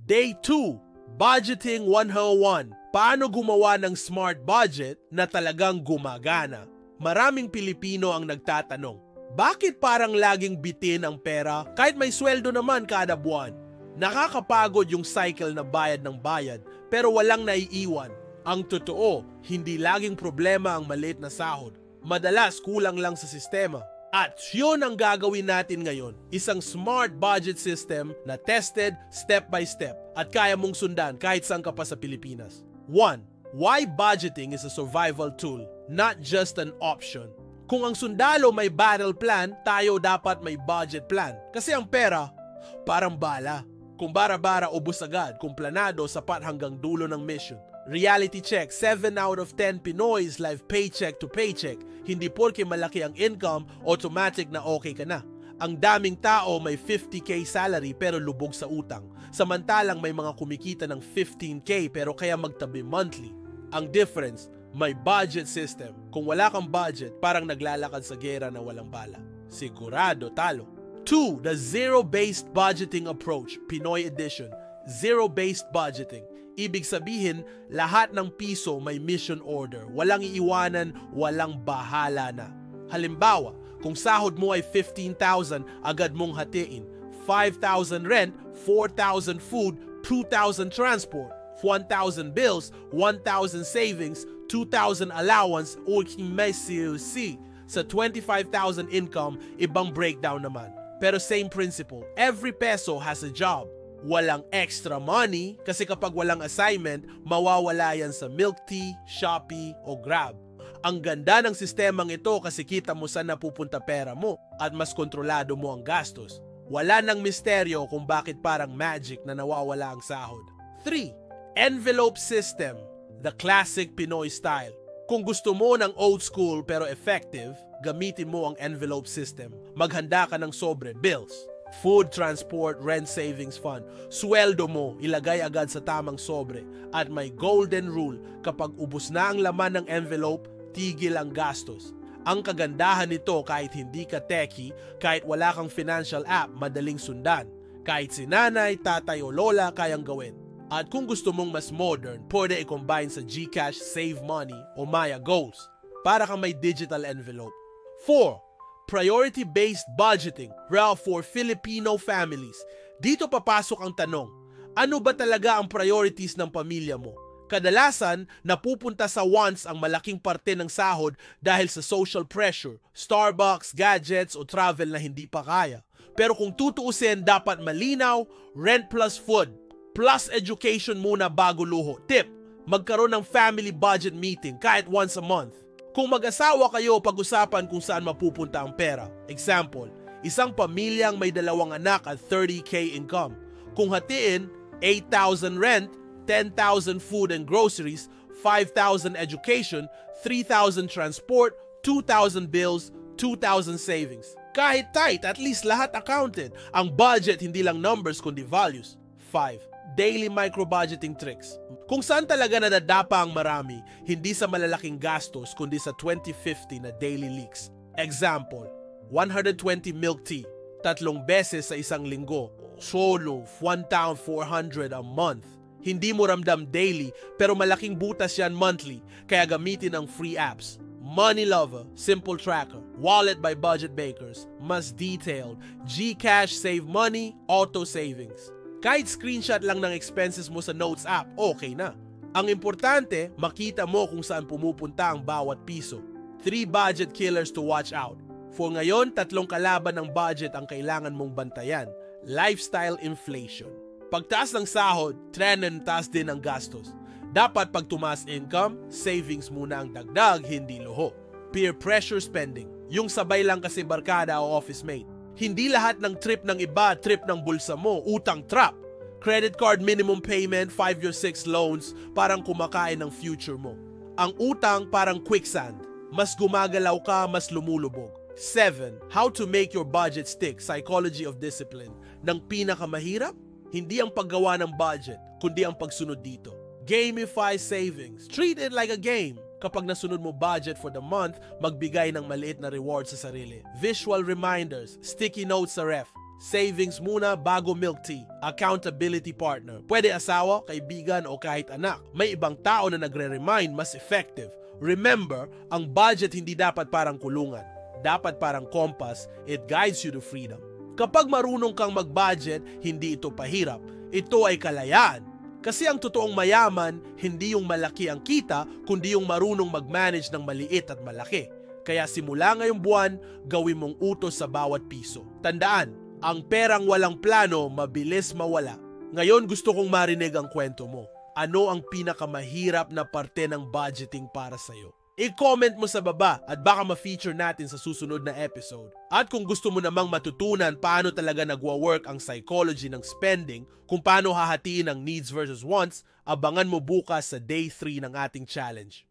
Day 2, Budgeting 101. Paano gumawa ng smart budget na talagang gumagana? Maraming Pilipino ang nagtatanong, bakit parang laging bitin ang pera kahit may sweldo naman kada buwan? Nakakapagod yung cycle na bayad ng bayad pero walang naiiwan. Ang totoo, hindi laging problema ang maliit na sahod. Madalas kulang lang sa sistema. At yun ang gagawin natin ngayon, isang smart budget system na tested step by step at kaya mong sundan kahit saan ka pa sa Pilipinas. 1. Why budgeting is a survival tool, not just an option. Kung ang sundalo may battle plan, tayo dapat may budget plan. Kasi ang pera, parang bala. Kung bara-bara ubos agad, kung planado, sapat hanggang dulo ng mission. Reality check, 7 out of 10 Pinoys live paycheck to paycheck. Hindi porke malaki ang income, automatic na okay ka na. Ang daming tao may 50k salary pero lubog sa utang. Samantalang may mga kumikita ng 15k pero kaya magtabi monthly. Ang difference, may budget system. Kung wala kang budget, parang naglalakad sa gera na walang bala. Sigurado talo. 2. The Zero-Based Budgeting Approach, Pinoy Edition. Zero-Based Budgeting. Ibig sabihin, lahat ng piso may mission order. Walang iiwanan, walang bahala na. Halimbawa, kung sahod mo ay 15,000, agad mong hatiin. 5,000 rent, 4,000 food, 2,000 transport, 1,000 bills, 1,000 savings, 2,000 allowance, o may COC. Sa 25,000 income, ibang breakdown naman. Pero same principle, every peso has a job. Walang extra money kasi kapag walang assignment, mawawala yan sa milk tea, Shopee o Grab. Ang ganda ng sistemang ito kasi kita mo saan napupunta pera mo at mas kontrolado mo ang gastos. Wala nang misteryo kung bakit parang magic na nawawala ang sahod. 3. Envelope system, the classic Pinoy style. Kung gusto mo ng old school pero effective, gamitin mo ang envelope system. Maghanda ka ng sobre, bills, food, transport, rent savings fund. Sweldo mo, ilagay agad sa tamang sobre. At may golden rule, kapag ubos na ang laman ng envelope, tigil ang gastos. Ang kagandahan nito kahit hindi ka techie, kahit wala kang financial app, madaling sundan. Kahit si nanay, tatay o lola kayang gawin. At kung gusto mong mas modern, pwede i-combine sa GCash, Save Money o Maya Goals para kang may digital envelope. 4. Priority-based budgeting, Ralph, for Filipino families. Dito papasok ang tanong, ano ba talaga ang priorities ng pamilya mo? Kadalasan, napupunta sa wants ang malaking parte ng sahod dahil sa social pressure, Starbucks, gadgets o travel na hindi pa kaya. Pero kung tutuusin, dapat malinaw, rent plus food, plus education muna bago luho. Tip, magkaroon ng family budget meeting kahit once a month. Kung mag-asawa kayo, pag-usapan kung saan mapupunta ang pera. Example, isang pamilyang may 2 anak at 30k income. Kung hatiin, 8,000 rent, 10,000 food and groceries, 5,000 education, 3,000 transport, 2,000 bills, 2,000 savings. Kahit tight, at least lahat accounted. Ang budget hindi lang numbers kundi values. 5. Daily micro-budgeting tricks. Kung saan talaga nadadapa ang marami, hindi sa malalaking gastos kundi sa 2050 na daily leaks. Example, 120 milk tea, 3 beses sa isang linggo. Solo, 1,400 a month. Hindi mo ramdam daily pero malaking butas yan monthly kaya gamitin ang free apps. Money Lover, Simple Tracker, Wallet by Budget Bakers, mas detailed, GCash Save Money, Auto Savings. Kahit screenshot lang ng expenses mo sa Notes app, okay na. Ang importante, makita mo kung saan pumupunta ang bawat piso. 3 budget killers to watch out. For ngayon, 3 kalaban ng budget ang kailangan mong bantayan. Lifestyle inflation. Pagtaas ng sahod, trend and taas din ang gastos. Dapat pag tumaas income, savings muna ang dagdag, hindi luho. Peer pressure spending. Yung sabay lang kasi barkada o office mate. Hindi lahat ng trip ng iba, trip ng bulsa mo, utang trap. Credit card minimum payment, 5 or 6 loans, parang kumakain ng future mo. Ang utang parang quicksand. Mas gumagalaw ka, mas lumulubog. 7. How to make your budget stick, Psychology of Discipline. Nang pinakamahirap, hindi ang paggawa ng budget, kundi ang pagsunod dito. Gamify savings. Treat it like a game. Kapag nasunod mo budget for the month, magbigay ng maliit na reward sa sarili. Visual reminders, sticky notes sa ref. Savings muna bago milk tea. Accountability partner. Pwede asawa, kaibigan o kahit anak. May ibang tao na nagre-remind, mas effective. Remember, ang budget hindi dapat parang kulungan. Dapat parang compass, it guides you to freedom. Kapag marunong kang mag-budget, hindi ito pahirap. Ito ay kalayaan. Kasi ang totoong mayaman, hindi yung malaki ang kita, kundi yung marunong mag-manage ng maliit at malaki. Kaya simula ngayong buwan, gawin mong utos sa bawat piso. Tandaan, ang perang walang plano, mabilis mawala. Ngayon gusto kong marinig ang kwento mo. Ano ang pinakamahirap na parte ng budgeting para sa'yo? I-comment mo sa baba at baka ma-feature natin sa susunod na episode. At kung gusto mo namang matutunan paano talaga nagwa-work ang psychology ng spending, kung paano hahatiin ang needs versus wants, abangan mo bukas sa day 3 ng ating challenge.